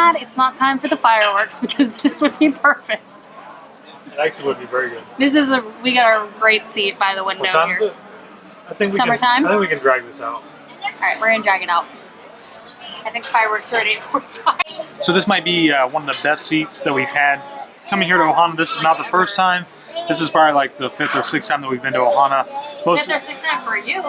sad it's not time for the fireworks because this would be perfect. It actually would be very good. We got a great seat by the window what time here. Is it? I think Summertime? I think we can drag this out. Alright, we're gonna drag it out. I think fireworks are at 8:45. So this might be one of the best seats that we've had. Coming here to Ohana, this is not the first time. This is probably like the 5th or 6th time that we've been to Ohana. 5th or 6th time for you.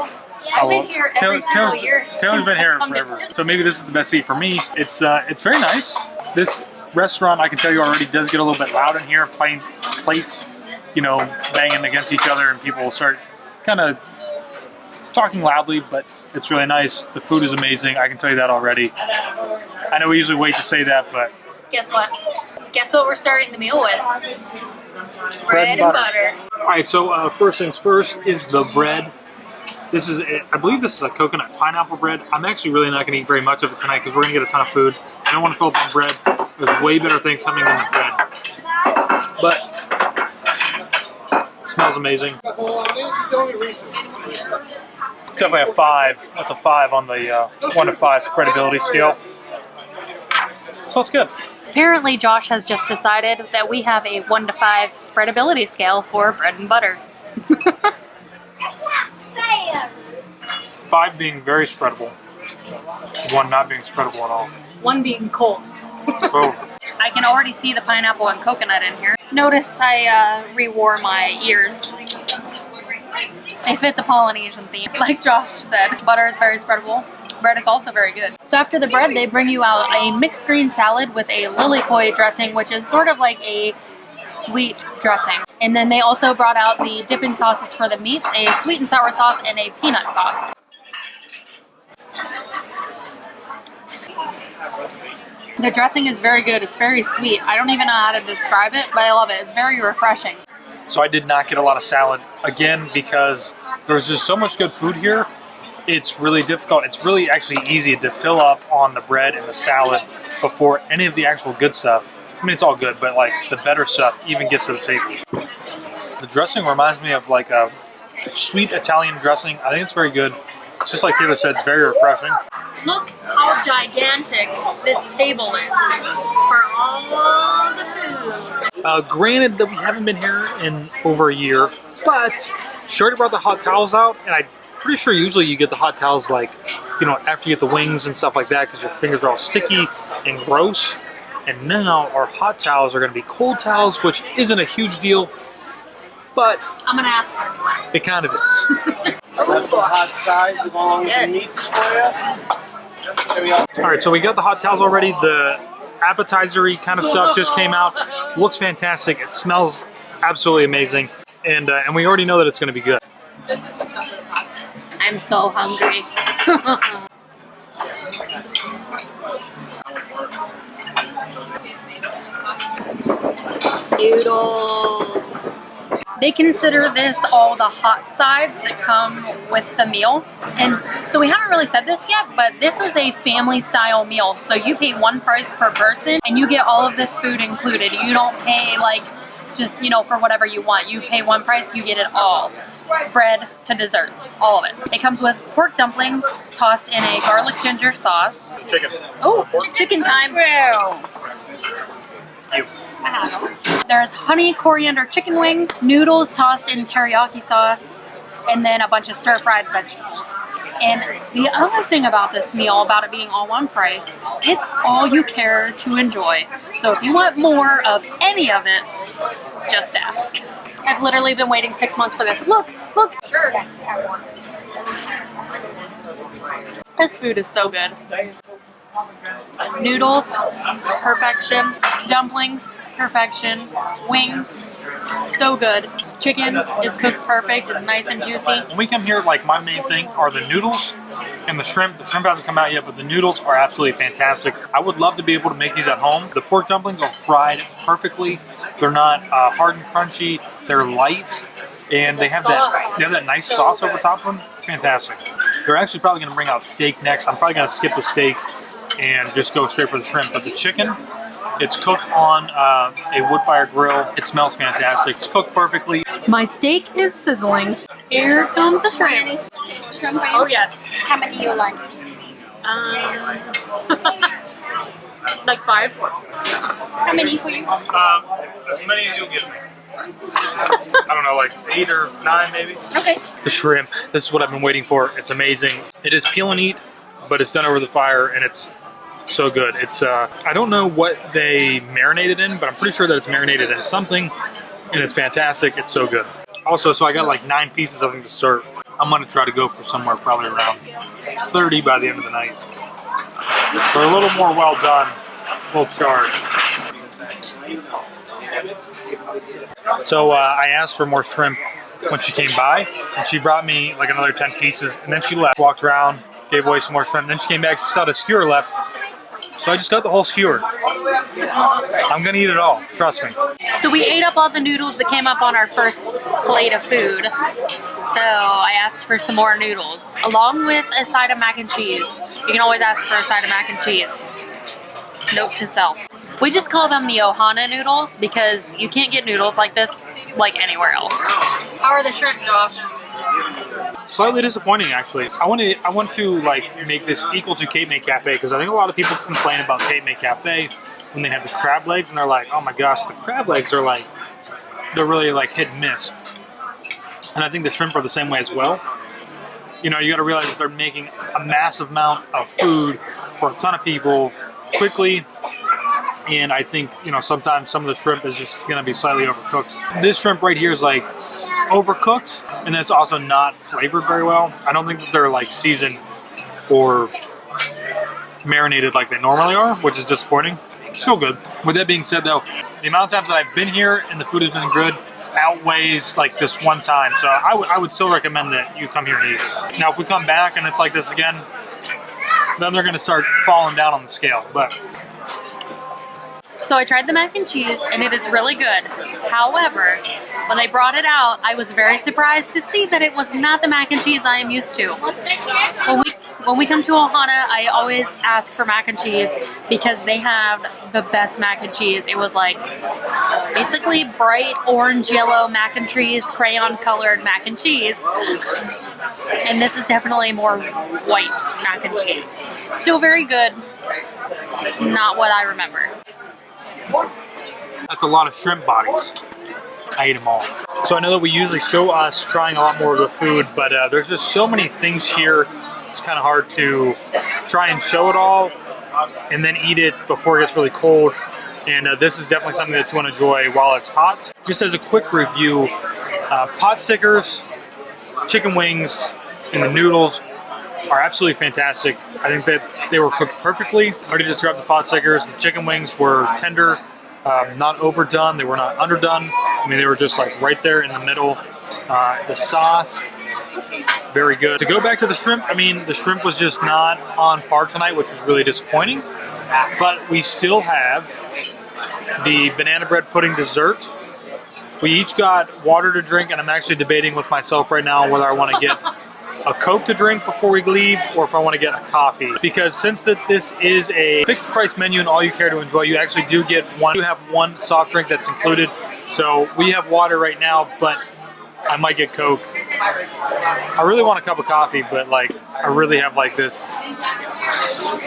I've been here every single year. Taylor's been here forever. So maybe this is the best seat for me. It's very nice. This restaurant, I can tell you already, does get a little bit loud in here. Plates, you know, banging against each other, and people will start kind of talking loudly, but it's really nice. The food is amazing. I can tell you that already. I know we usually wait to say that, but... Guess what? Guess what we're starting the meal with? Bread and butter. Alright, so first things first is the bread. This is, I believe this is a coconut pineapple bread. I'm actually really not going to eat very much of it tonight because we're going to get a ton of food. I don't want to fill up on bread. There's way better things coming than the bread. But, it smells amazing. It's definitely a 5. That's a 5 on the 1 to 5 spreadability scale. So it's good. Apparently Josh has just decided that we have a 1 to 5 spreadability scale for bread and butter. 5 being very spreadable. 1 not being spreadable at all. 1 being cold. Oh. I can already see the pineapple and coconut in here. Notice I rewore my ears. They fit the Polynesian theme. Like Josh said, butter is very spreadable. Bread is also very good. So after the bread, they bring you out a mixed green salad with a lilikoi dressing, which is sort of like a sweet dressing. And then they also brought out the dipping sauces for the meats, a sweet and sour sauce and a peanut sauce. The dressing is very good. It's very sweet. I don't even know how to describe it, but I love it. It's very refreshing. So I did not get a lot of salad, again, because there's just so much good food here. It's really difficult. It's really actually easy to fill up on the bread and the salad before any of the actual good stuff. I mean, it's all good, but like the better stuff even gets to the table. The dressing reminds me of like a sweet Italian dressing. I think it's very good. It's just like Taylor said, it's very refreshing. Look how gigantic this table is for all the food. Granted that we haven't been here in over a year, but she already brought the hot towels out, and I'm pretty sure usually you get the hot towels like, you know, after you get the wings and stuff like that because your fingers are all sticky and gross. And now our hot towels are going to be cold towels, which isn't a huge deal, but I'm going to ask her. It kind of is. That's some hot sides along with the meats for you. Alright, so we got the hot towels already. The appetizer-y kind of stuff just came out. Looks fantastic. It smells absolutely amazing. And we already know that it's going to be good. I'm so hungry. Noodles. They consider this all the hot sides that come with the meal. And so we haven't really said this yet, but this is a family style meal. So you pay 1 price per person and you get all of this food included. You don't pay like just, you know, for whatever you want. You pay 1 price, you get it all. Bread to dessert, all of it. It comes with pork dumplings tossed in a garlic ginger sauce. Chicken. Oh, chicken time. There's honey coriander chicken wings, noodles tossed in teriyaki sauce, and then a bunch of stir-fried vegetables. And the other thing about this meal, about it being all 1 price, it's all you care to enjoy. So if you want more of any of it, just ask. I've literally been waiting 6 months for this. Look, look. Sure. This food is so good. Noodles, perfection. Dumplings, perfection. Wings, so good. Chicken is cooked perfect. It's nice and juicy. When we come here, like my main thing are the noodles and the shrimp. The shrimp hasn't come out yet, but the noodles are absolutely fantastic. I would love to be able to make these at home. The pork dumplings are fried perfectly. They're not hard and crunchy. They're light, and they have that nice sauce over top of them. Fantastic. They're actually probably going to bring out steak next. I'm probably going to skip the steak and just go straight for the shrimp. But the chicken, it's cooked on a wood fire grill. It smells fantastic. It's cooked perfectly. My steak is sizzling. Here comes the shrimp. Shrimp? Oh yes. How many do you like? Like 5? How many for you? As many as you'll give me. I don't know, like 8 or 9 maybe. Okay. The shrimp, this is what I've been waiting for. It's amazing. It is peel and eat, but it's done over the fire and it's so good. It's, I don't know what they marinated in, but I'm pretty sure that it's marinated in something and it's fantastic. It's so good. Also, so I got like 9 pieces of them to serve. I'm gonna try to go for somewhere probably around 30 by the end of the night. So a little more well done, a little charred. So I asked for more shrimp when she came by, and she brought me like another 10 pieces, and then she left, walked around, gave away some more shrimp, and then she came back, she saw the skewer left, so I just got the whole skewer. I'm gonna eat it all, trust me. So we ate up all the noodles that came up on our first plate of food. So I asked for some more noodles, along with a side of mac and cheese. You can always ask for a side of mac and cheese. Note to self. We just call them the Ohana noodles because you can't get noodles like this like anywhere else. How are the shrimp, Josh? Slightly disappointing, actually. I want to like make this equal to Cape May Cafe because I think a lot of people complain about Cape May Cafe when they have the crab legs and they're like, oh my gosh, the crab legs are like, they're really like hit and miss. And I think the shrimp are the same way as well. You know, you got to realize that they're making a massive amount of food for a ton of people quickly. And I think, you know, sometimes some of the shrimp is just going to be slightly overcooked. This shrimp right here is like overcooked, and then it's also not flavored very well. I don't think that they're like seasoned or marinated like they normally are, which is disappointing. Still good. With that being said though, the amount of times that I've been here and the food has been good outweighs like this one time. So I would still recommend that you come here and eat. Now if we come back and it's like this again, then they're going to start falling down on the scale. But So I tried the mac and cheese and it is really good. However, when they brought it out, I was very surprised to see that it was not the mac and cheese I am used to. When we come to Ohana, I always ask for mac and cheese because they have the best mac and cheese. It was like basically bright orange yellow mac and cheese, crayon colored mac and cheese. And this is definitely more white mac and cheese. Still very good, just not what I remember. that's a lot of shrimp bodies. I ate them all. So I know that we usually show us trying a lot more of the food, but there's just so many things here. It's kind of hard to try and show it all and then eat it before it gets really cold. And this is definitely something that you want to enjoy while it's hot. Just as a quick review, pot stickers, chicken wings, and the noodles are absolutely fantastic. I think that they were cooked perfectly. I already described the pot stickers. The chicken wings were tender, not overdone. They were not underdone. I mean, they were just like right there in the middle. The sauce, very good. To go back to the shrimp, I mean, the shrimp was just not on par tonight, which was really disappointing. But we still have the banana bread pudding dessert. We each got water to drink, and I'm actually debating with myself right now whether I want to get a Coke to drink before we leave or if I want to get a coffee. Because since this is a fixed price menu and all you care to enjoy, you actually do get one soft drink that's included. So we have water right now, but I might get Coke. I really want a cup of coffee, but like I really have like this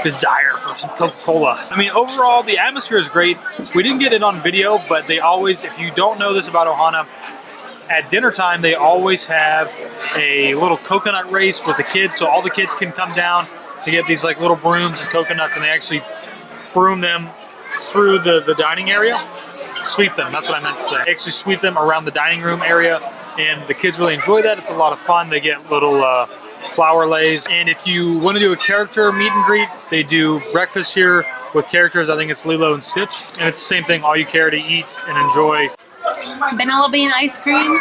desire for some Coca-Cola. I mean, overall, the atmosphere is great. We didn't get it on video, but they always, if you don't know this about Ohana, at dinner time, they always have a little coconut race with the kids, so all the kids can come down. They get these like little brooms and coconuts, and they actually broom them through the dining area. Sweep them, that's what I meant to say. They actually sweep them around the dining room area, and the kids really enjoy that. It's a lot of fun. They get little flower lays. And if you want to do a character meet and greet, they do breakfast here with characters. I think it's Lilo and Stitch. And it's the same thing, all you care to eat and enjoy. Vanilla bean ice cream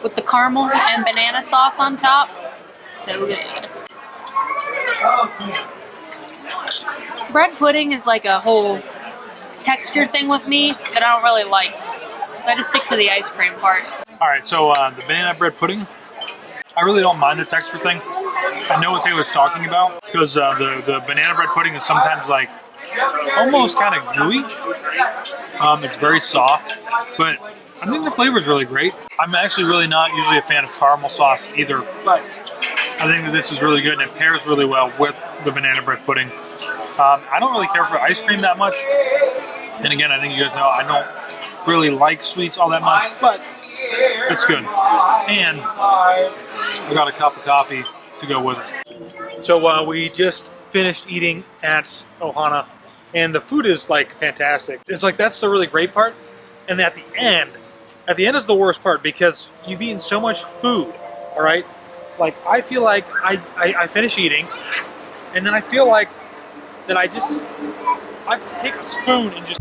with the caramel and banana sauce on top. So good. Bread pudding is like a whole texture thing with me that I don't really like. So I just stick to the ice cream part. Alright, so the banana bread pudding, I really don't mind the texture thing. I know what Taylor's talking about because the banana bread pudding is sometimes like almost kind of gooey. It's very soft, but I think the flavor is really great. I'm actually really not usually a fan of caramel sauce either, but I think that this is really good and it pairs really well with the banana bread pudding. I don't really care for ice cream that much. And again, I think you guys know I don't really like sweets all that much, but it's good. And I got a cup of coffee to go with it. So we just finished eating at Ohana, and the food is like fantastic. It's like that's the really great part. And at the end is the worst part because you've eaten so much food, all right? It's like I feel like I finish eating, and then I feel like that I take a spoon and just.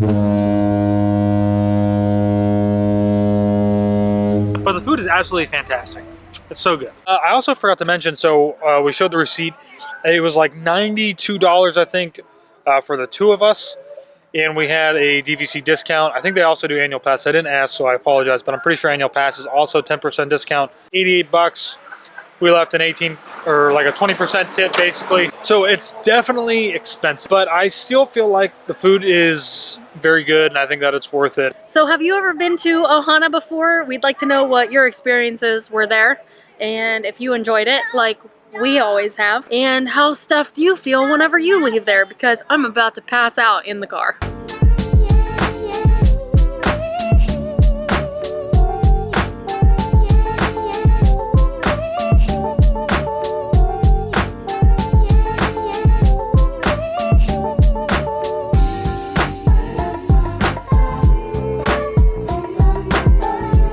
But the food is absolutely fantastic. It's so good. I also forgot to mention, so we showed the receipt. It was like $92, I think, for the two of us. And we had a DVC discount. I think they also do annual pass. I didn't ask, so I apologize, but I'm pretty sure annual pass is also 10% discount. 88 bucks. We left an 18 or like a 20% tip basically. So it's definitely expensive, but I still feel like the food is very good and I think that it's worth it. So have you ever been to Ohana before? We'd like to know what your experiences were there and if you enjoyed it like we always have. And how stuffed you feel whenever you leave there, because I'm about to pass out in the car.